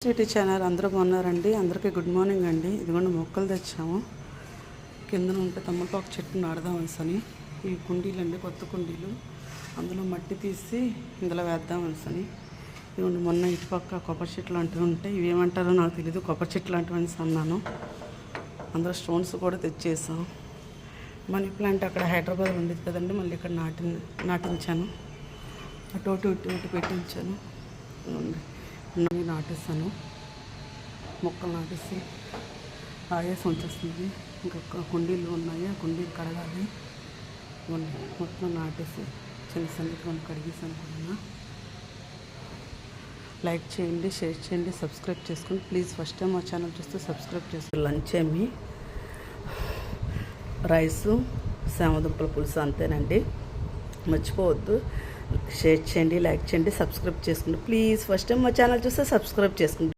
City channel అందరూ బాగున్నారండి. అందరికీ గుడ్ మార్నింగ్ అండి. ఇదిగోండి మొక్కలు తెచ్చాము. కింద ఉంటే తమలపాకు చెట్టు నాడదామని ఈ కుండీలు అండి, కొత్త కుండీలు. అందులో మట్టి తీసి ఇందులో వేద్దామని. ఇదిగోండి మొన్న ఇటుపక్క కొబ్బరి చెట్లు లాంటివి ఉంటాయి, ఇవేమంటారో నాకు తెలియదు, కొబ్బరి చెట్లు లాంటివి అని అన్నాను. అందులో స్టోన్స్ కూడా తెచ్చేసాం. మనీ ప్లాంట్ అక్కడ హైదరాబాద్ ఉండేది కదండి, మళ్ళీ ఇక్కడ నాటించాను. అటు ఇటు పెట్టించాను. నాటేస్తాను. మొక్కలు నాటేసి ఆయాసం వచ్చేస్తుంది. ఇంకొక కుండీలు ఉన్నాయి, ఆ కుండీలు కడగాలి. మొత్తం నాటేసి చిన్న సంగతి కడిగేసాను కూడా. లైక్ చేయండి, షేర్ చేయండి, సబ్స్క్రైబ్ చేసుకోండి ప్లీజ్. ఫస్ట్ టైం మా ఛానల్ చూస్తే సబ్స్క్రైబ్ చేసుకోండి. లంచ్ ఏమి రైసు, సామదుంపల పులుసు అంతేనండి. మర్చిపోవద్దు, షేర్ చేయండి, లైక్ చేయండి, సబ్స్క్రైబ్ చేసుకోండి ప్లీజ్. ఫస్ట్ టైం మా ఛానల్ చూస్తే సబ్స్క్రైబ్ చేసుకోండి.